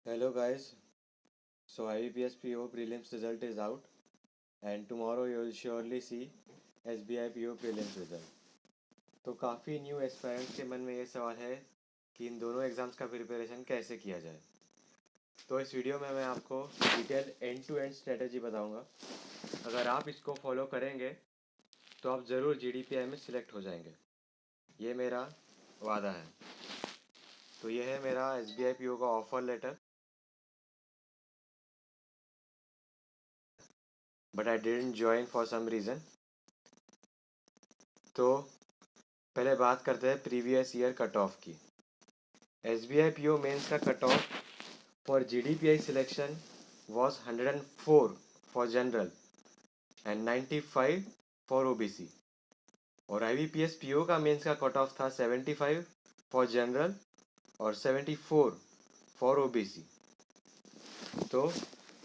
Hello guys, so IBPS PO prelims result is out and tomorrow you will surely see SBI PO prelims result. तो काफ़ी new aspirants के मन में ये सवाल है कि इन दोनों एग्ज़ाम्स का प्रिपरेशन कैसे किया जाए। तो इस वीडियो में मैं आपको detail end to end strategy बताऊंगा। अगर आप इसको फॉलो करेंगे तो आप ज़रूर GDPI में सिलेक्ट हो जाएंगे, ये मेरा वादा है। तो ये है मेरा SBI PO का offer letter, but I didn't join for some reason. तो पहले बात करते हैं प्रीवियस ईयर कट ऑफ की। SBI PO मेंस का cut off for GDPI selection was 104 for general and 95 for OBC, और IBPS PO का मेंस का कट ऑफ था 75 फॉर जनरल और 74 फॉर OBC। तो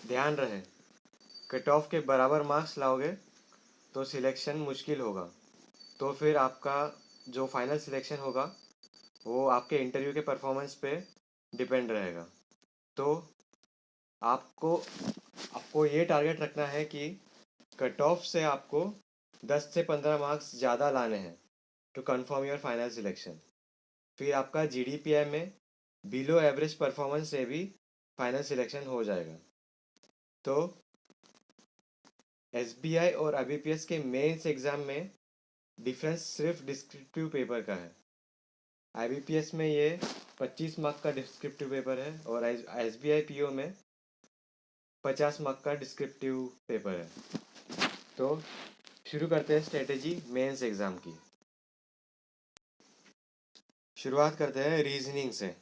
ध्यान रहे, कट ऑफ के बराबर मार्क्स लाओगे तो सिलेक्शन मुश्किल होगा। तो फिर आपका जो फाइनल सिलेक्शन होगा वो आपके इंटरव्यू के परफॉर्मेंस पे डिपेंड रहेगा। तो आपको आपको ये टारगेट रखना है कि कट ऑफ से आपको 10 से 15 मार्क्स ज़्यादा लाने हैं to confirm your final selection. फिर आपका GDPI में बिलो एवरेज परफॉर्मेंस से भी फाइनल सिलेक्शन हो जाएगा। तो SBI और IBPS के मेंस एग्ज़ाम में डिफरेंस सिर्फ डिस्क्रिप्टिव पेपर का है। IBPS में ये 25 मार्क का डिस्क्रिप्टिव पेपर है और SBI PO में 50 मार्क का डिस्क्रिप्टिव पेपर है। तो शुरू करते हैं स्ट्रेटेजी मेंस एग्ज़ाम की। शुरुआत करते हैं रीजनिंग से।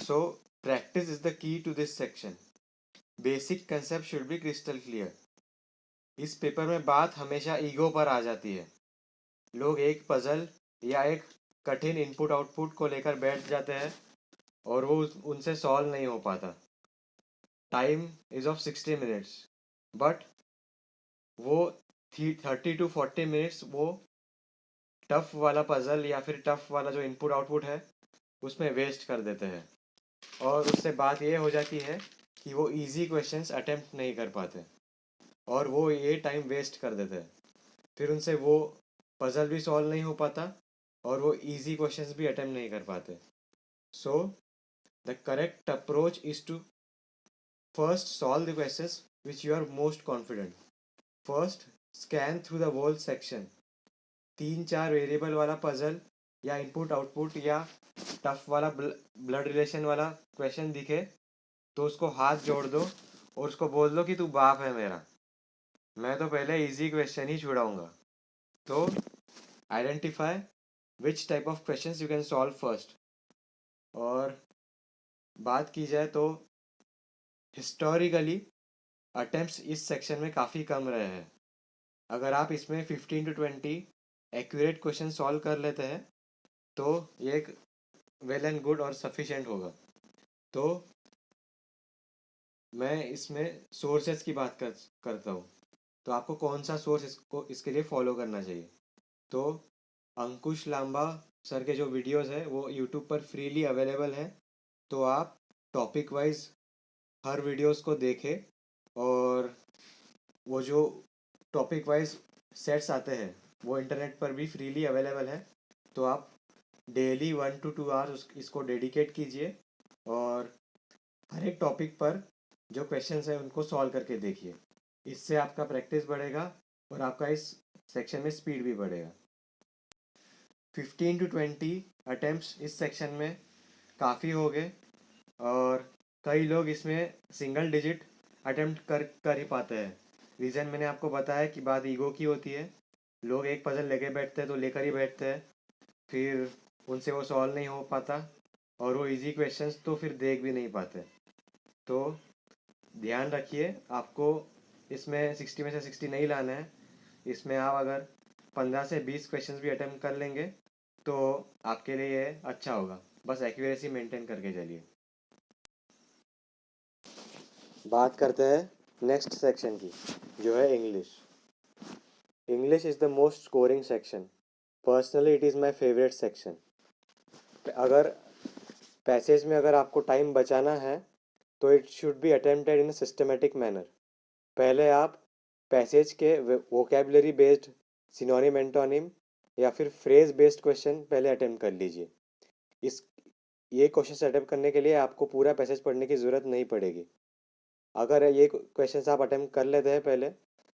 So practice is the key to this section. Basic concept should be crystal clear. इस पेपर में बात हमेशा ईगो पर आ जाती है। लोग एक पजल या एक कठिन इनपुट आउटपुट को लेकर बैठ जाते हैं और वो उनसे सॉल्व नहीं हो पाता। Time is of 60 minutes, but वो 30 to 40 मिनट्स वो टफ वाला पजल या फिर टफ वाला जो इनपुट आउटपुट है उसमें वेस्ट कर देते हैं, और उससे बात ये हो जाती है कि वो इजी क्वेश्चंस अटेम्प्ट नहीं कर पाते और वो ये टाइम वेस्ट कर देते हैं। फिर उनसे वो पजल भी सॉल्व नहीं हो पाता और वो इजी क्वेश्चंस भी अटेम्प्ट नहीं कर पाते। So the correct approach is to first solve the questions which you are most confident. First scan through the whole section. 3-4 variable वाला पजल या इनपुट आउटपुट या टफ वाला ब्लड रिलेशन वाला question दिखे तो उसको हाथ जोड़ दो और उसको बोल दो कि तू बाप है मेरा, मैं तो पहले इजी क्वेश्चन ही छुड़ाऊंगा। तो identify which type of questions you can solve first. और बात की जाए तो हिस्टोरिकली अटेम्प्ट्स इस सेक्शन में काफ़ी कम रहे हैं। अगर आप इसमें 15 to 20 एक्यूरेट क्वेश्चन सॉल्व कर लेते हैं तो ये एक वेल एंड गुड और सफिशेंट होगा। तो मैं इसमें सोर्सेज की बात करता हूँ। तो आपको कौन सा सोर्स इसके लिए फॉलो करना चाहिए। तो अंकुश लांबा सर के जो वीडियोस है वो यूट्यूब पर फ्रीली अवेलेबल है। तो आप टॉपिक वाइज हर वीडियोस को देखें, और वो जो टॉपिक वाइज सेट्स आते हैं वो इंटरनेट पर भी फ्रीली अवेलेबल है। तो आप डेली 1 to 2 आवर्स इसको डेडिकेट कीजिए और हर एक टॉपिक पर जो क्वेश्चंस है उनको सॉल्व करके देखिए। इससे आपका प्रैक्टिस बढ़ेगा और आपका इस सेक्शन में स्पीड भी बढ़ेगा। 15 to 20 अटेम्प्ट्स इस सेक्शन में काफ़ी हो गए, और कई लोग इसमें सिंगल डिजिट अटेम्प्ट कर ही पाते हैं। रीज़न मैंने आपको बताया कि बात ईगो की होती है। लोग एक पजल लेके बैठते हैं तो लेकर ही बैठते हैं, फिर उनसे वो सॉल्व नहीं हो पाता और वो इजी क्वेश्चंस तो फिर देख भी नहीं पाते। तो ध्यान रखिए, आपको इसमें 60 में से 60 नहीं लाना है। इसमें आप अगर 15 से 20 क्वेश्चंस भी अटेम्प्ट कर लेंगे तो आपके लिए ये अच्छा होगा। बस एक्यूरेसी मेंटेन करके चलिए। बात करते हैं नेक्स्ट सेक्शन की, जो है English. English is the most scoring section. Personally it is my favourite section. अगर पैसेज में अगर आपको टाइम बचाना है तो it should be attempted in a systematic manner. पहले आप पैसेज के वोकेबलरी बेस्ड सिनोनिम एंटोनिम या फिर फ्रेज बेस्ड क्वेश्चन पहले अटेम्प्ट कर लीजिए। इस ये क्वेश्चन अटेम्प्ट करने के लिए आपको पूरा पैसेज पढ़ने की ज़रूरत नहीं पड़ेगी। अगर ये क्वेश्चंस आप अटेम्प्ट कर लेते हैं पहले,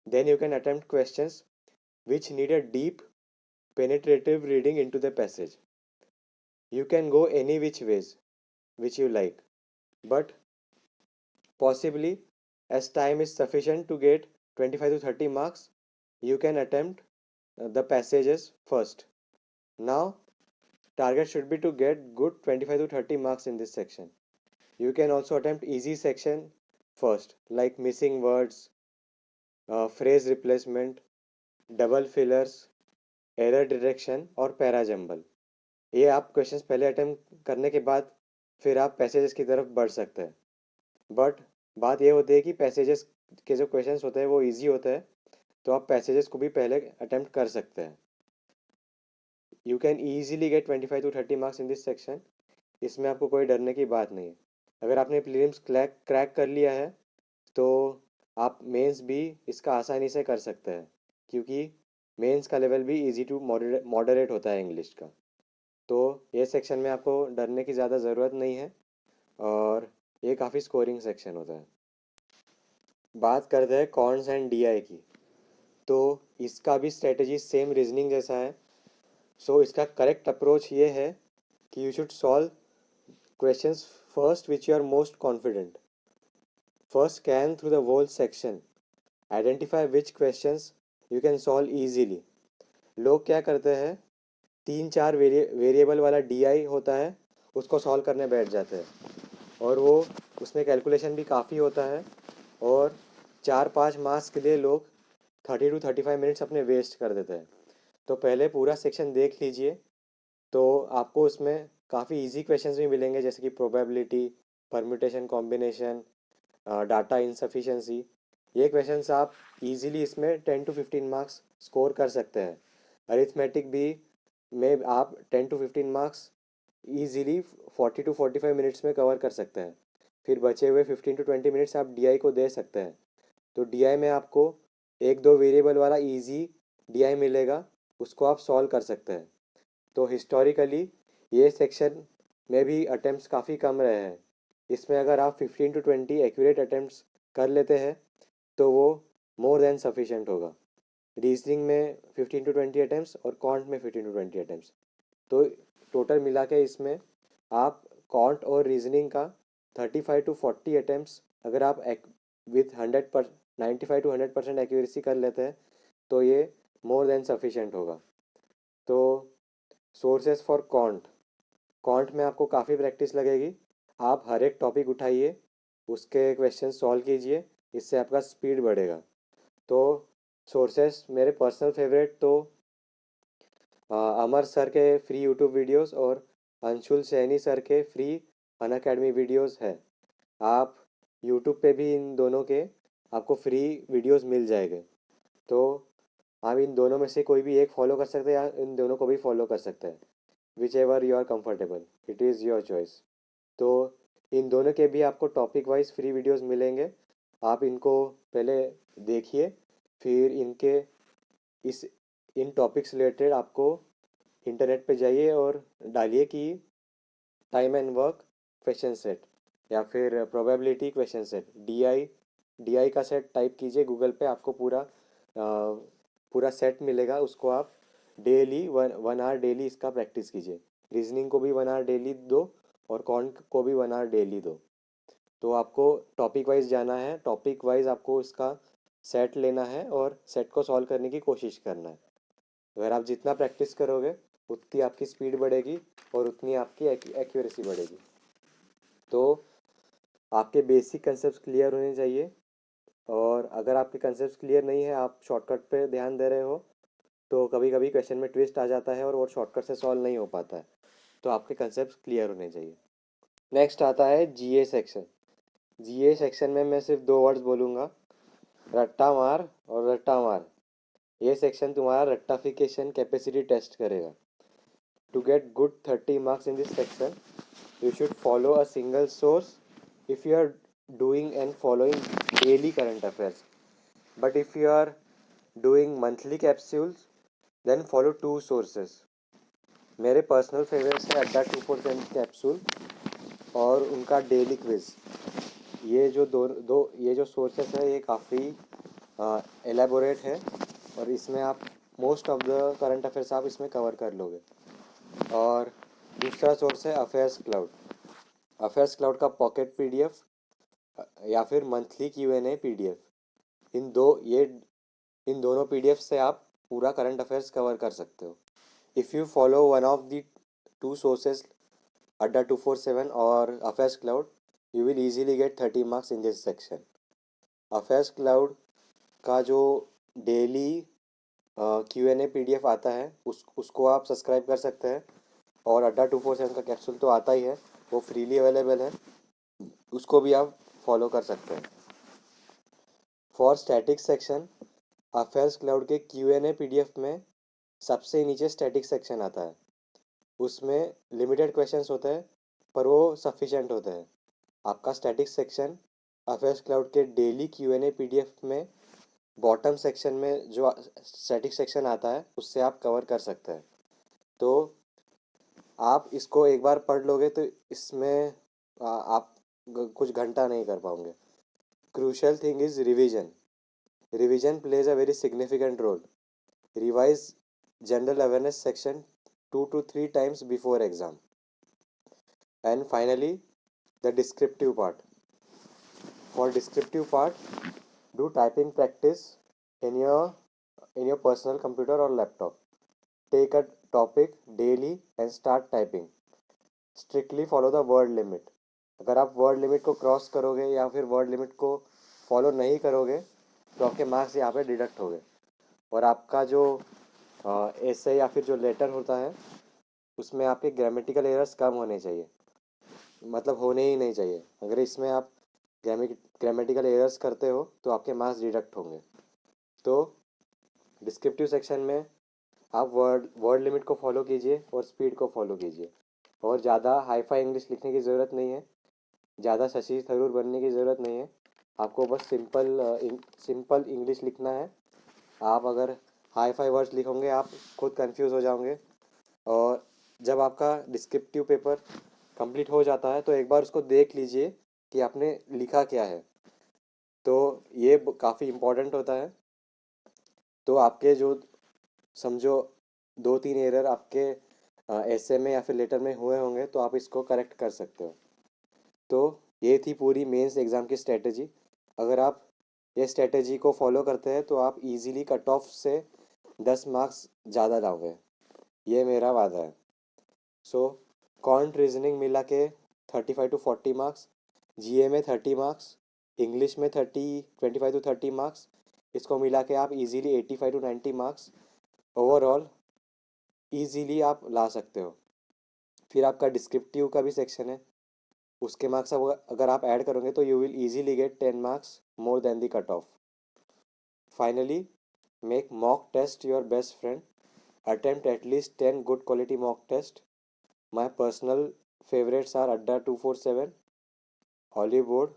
then you can attempt questions which need a deep penetrative reading into the passage. You can go any which ways which you like, but possibly as time is sufficient to get 25 to 30 marks, you can attempt the passages first. Now target should be to get good 25 to 30 marks in this section. You can also attempt easy section first, like missing words, phrase replacement, double fillers, error direction और para jumble. ये आप questions पहले attempt करने के बाद फिर आप passages की तरफ बढ़ सकते हैं। बट बात ये होती है कि पैसेजेस के जो क्वेश्चंस होते हैं वो इजी होते हैं, तो आप पैसेजेस को भी पहले अटेम्प्ट कर सकते हैं। You can easily get 25 to 30 marks in this section. इसमें आपको कोई डरने की बात नहीं है। अगर आपने प्रीलिम्स क्रैक कर लिया है तो आप मेंस भी इसका आसानी से कर सकते हैं, क्योंकि मेंस का लेवल भी इजी टू मॉडरेट होता है इंग्लिश का। तो ये सेक्शन में आपको डरने की ज़्यादा ज़रूरत नहीं है और ये काफ़ी स्कोरिंग सेक्शन होता है। बात करते हैं कॉन्स एंड डीआई की, तो इसका भी स्ट्रेटजी सेम रीजनिंग जैसा है। सो इसका करेक्ट अप्रोच ये है कि you should solve questions first which you are most confident. First scan through the whole section, identify which questions you can solve easily. लोग क्या करते हैं, 3-4 वेरिएबल वाला डीआई होता है उसको सॉल्व करने बैठ जाते हैं, और वो उसमें कैलकुलेशन भी काफ़ी होता है, और 4-5 मार्क्स के लिए लोग 30 to 35 मिनट्स अपने वेस्ट कर देते हैं। तो पहले पूरा सेक्शन देख लीजिए, तो आपको उसमें काफ़ी इजी क्वेश्चंस भी मिलेंगे, जैसे कि probability, permutation combination, data insufficiency. ये क्वेश्चंस आप इजीली इसमें 10 to 15 मार्क्स स्कोर कर सकते हैं। अरिथमेटिक भी में आप 10 to 15 marks easily 40 to 45 minutes में कवर कर सकते हैं। फिर बचे हुए 15 to 20 मिनट्स आप डीआई को दे सकते हैं। तो डीआई में आपको 1-2 वेरिएबल वाला इजी डीआई मिलेगा, उसको आप सॉल्व कर सकते हैं। तो हिस्टोरिकली ये सेक्शन में भी अटेम्प्ट्स काफ़ी कम रहे हैं। इसमें अगर आप 15 to 20 एक्यूरेट अटेम्प्ट्स कर लेते हैं तो वो मोर देन सफिशेंट होगा। रीजनिंग में 15 to 20 अटेम्प्ट्स और कॉन्ट में 15 to 20 अटेम्प्ट्स, तो टोटल मिला के इसमें आप कॉन्ट और रीजनिंग का 35 to 40 अटेम्प्ट्स अगर आप विथ 95 to 100% एक्यूरेसी कर लेते हैं तो ये मोर देन सफिशेंट होगा। तो सोर्सेज फॉर कॉन्ट में आपको काफ़ी प्रैक्टिस लगेगी। आप हर एक टॉपिक उठाइए, उसके क्वेश्चन सॉल्व कीजिए, इससे आपका स्पीड बढ़ेगा। तो सोर्सेस मेरे पर्सनल फेवरेट तो अमर सर के फ्री यूट्यूब वीडियोस और अंशुल सैनी सर के फ्री अनअकैडमी वीडियोस है। आप यूट्यूब पे भी इन दोनों के आपको फ्री वीडियोस मिल जाएंगे। तो आप इन दोनों में से कोई भी एक फॉलो कर सकते हैं या इन दोनों को भी फॉलो कर सकते हैं, whichever you are comfortable, it is your choice. तो इन दोनों के भी आपको टॉपिक वाइज फ्री वीडियोस मिलेंगे। आप इनको पहले देखिए, फिर इनके इस इन टॉपिक्स रिलेटेड आपको इंटरनेट पे जाइए और डालिए कि time and work question set या फिर प्रोबेबिलिटी क्वेश्चन सेट, डीआई का सेट टाइप कीजिए गूगल पे, आपको पूरा सेट मिलेगा। उसको आप डेली 1 hour डेली इसका प्रैक्टिस कीजिए। रीजनिंग को भी 1 hour डेली दो और कॉन्ट को भी 1 hour डेली दो। तो आपको टॉपिक वाइज जाना है, टॉपिक वाइज आपको इसका सेट लेना है और सेट को सॉल्व करने की कोशिश करना है। अगर आप जितना प्रैक्टिस करोगे उतनी आपकी स्पीड बढ़ेगी और उतनी आपकी एक्यूरेसी बढ़ेगी। तो आपके बेसिक कंसेप्ट क्लियर होने चाहिए, और अगर आपके कंसेप्ट क्लियर नहीं है, आप शॉर्टकट पे ध्यान दे रहे हो, तो कभी कभी क्वेश्चन में ट्विस्ट आ जाता है और वो शॉर्टकट से सॉल्व नहीं हो पाता है। तो आपके कंसेप्ट क्लियर होने चाहिए। नेक्स्ट आता है जीए सेक्शन। जीए सेक्शन में मैं सिर्फ 2 वर्ड्स बोलूँगा, रट्टा मार और रट्टा मार। ये सेक्शन तुम्हारा रट्टाफिकेशन कैपेसिटी टेस्ट करेगा। To get good 30 marks in this section, you should follow a single source. If you are doing and following daily current affairs. But if you are doing monthly capsules, then follow two sources. मेरे personal favourites है अड्डा 247 capsule और उनका daily quiz. ये जो ये जो sources है ये काफ़ी एलेबोरेट है और इसमें आप most of the current affairs आप इसमें कवर कर लोगे। और दूसरा सोर्स है अफेयर्स क्लाउड। अफेयर्स क्लाउड का पॉकेट पीडीएफ या फिर मंथली क्यूएनए पीडीएफ, इन दोनों पीडीएफ से आप पूरा करंट अफेयर्स कवर कर सकते हो। If you follow one of the two sources, अड्डा 247 और affairs cloud, you will easily gate 30 marks in this section. Affairs cloud का जो डेली क्यूएनए पीडीएफ आता है उसको आप सब्सक्राइब कर सकते हैं, और अड्डा 247 का कैप्सूल तो आता ही है, वो फ्रीली अवेलेबल है, उसको भी आप फॉलो कर सकते हैं। For static section, affairs cloud के क्यूएनए पीडीएफ में सबसे नीचे स्टैटिक सेक्शन आता है। उसमें लिमिटेड क्वेश्चंस होते हैं पर वो सफिशेंट होते हैं। आपका स्टैटिक सेक्शन अफेयर्स क्लाउड के डेली क्यूएनए पीडीएफ में बॉटम सेक्शन में जो स्टैटिक सेक्शन आता है उससे आप कवर कर सकते हैं। तो आप इसको एक बार पढ़ लोगे तो इसमें आप कुछ घंटा नहीं कर पाओगे। Crucial thing is revision. Revision plays a very significant role. Revise general awareness section 2 to 3 times before exam. And finally, the descriptive part. For descriptive part, do typing practice in your personal computer or laptop. Take a topic daily and start typing. Strictly follow the word limit. अगर आप word limit को cross करोगे या फिर word limit को follow नहीं करोगे तो आपके मार्क्स यहाँ पे डिडक्ट होंगे, और आपका जो ऐसे या फिर जो लेटर होता है उसमें आपके ग्रामेटिकल एरर्स कम होने चाहिए, मतलब होने ही नहीं चाहिए। अगर इसमें आप ग्रामेटिकल एरर्स करते हो तो आपके मार्क्स डिडक्ट होंगे। तो डिस्क्रिप्टिव सेक्शन में आप वर्ड लिमिट को फॉलो कीजिए और स्पीड को फॉलो कीजिए, और ज़्यादा हाई फाई इंग्लिश लिखने की ज़रूरत नहीं है, ज़्यादा शशि थरूर बनने की ज़रूरत नहीं है। आपको बस सिंपल इंग्लिश लिखना है। आप अगर हाई फाई वर्ड्स लिखोगे आप खुद कंफ्यूज हो जाओगे, और जब आपका डिस्क्रिप्टिव पेपर कंप्लीट हो जाता है तो एक बार उसको देख लीजिए कि आपने लिखा क्या है, तो ये काफ़ी इम्पोर्टेंट होता है। तो आपके जो समझो 2-3 एरर आपके ऐसे में या फिर लेटर में हुए होंगे तो आप इसको करेक्ट कर सकते हो। तो ये थी पूरी मेंस एग्ज़ाम की स्ट्रेटजी। अगर आप ये स्ट्रेटजी को फॉलो करते हैं तो आप इजीली कट ऑफ से 10 मार्क्स ज़्यादा लाओगे, ये मेरा वादा है। सो कॉन्ट रीजनिंग मिला के 35 to 40 मार्क्स, जीए में 30 मार्क्स, इंग्लिश में 25 to 30 मार्क्स, इसको मिला के आप easily 85 to 90 marks overall easily आप ला सकते हो। फिर आपका डिस्क्रिप्टिव का भी सेक्शन है, उसके मार्क्स अगर आप ऐड करोगे तो you will easily get 10 marks more than the cut off. Finally, make mock test your best friend. Attempt at least 10 good quality mock test. My personal favorites are Adda 247, Hollywood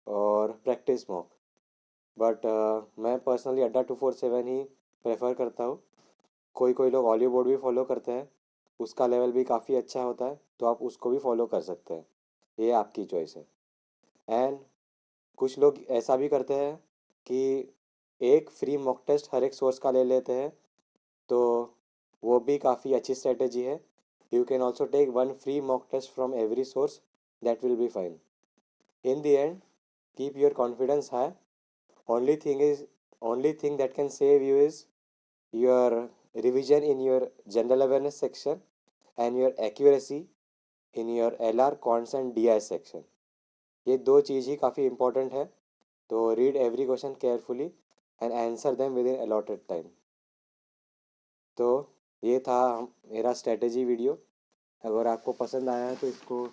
और practice mock, but मैं personally अड्डा 247 ही prefer करता हूँ। कोई कोई लोग Hollywood भी follow करते हैं, उसका लेवल भी काफ़ी अच्छा होता है, तो आप उसको भी फॉलो कर सकते हैं, ये आपकी चॉइस है। एंड कुछ लोग ऐसा भी करते हैं कि एक फ्री मॉक टेस्ट हर एक सोर्स का ले लेते हैं, तो वो भी काफ़ी अच्छी स्ट्रेटेजी है। You can also take one free mock test from every source, that will be fine. In the end, keep your confidence high. Only thing that can save you is your revision in your general awareness section and your accuracy in your LR cons and DI section. ये दो चीज़ ही काफ़ी important है, तो read every question carefully and answer them with in allotted time. तो ये था मेरा strategy video. अगर आपको पसंद आया है तो इसको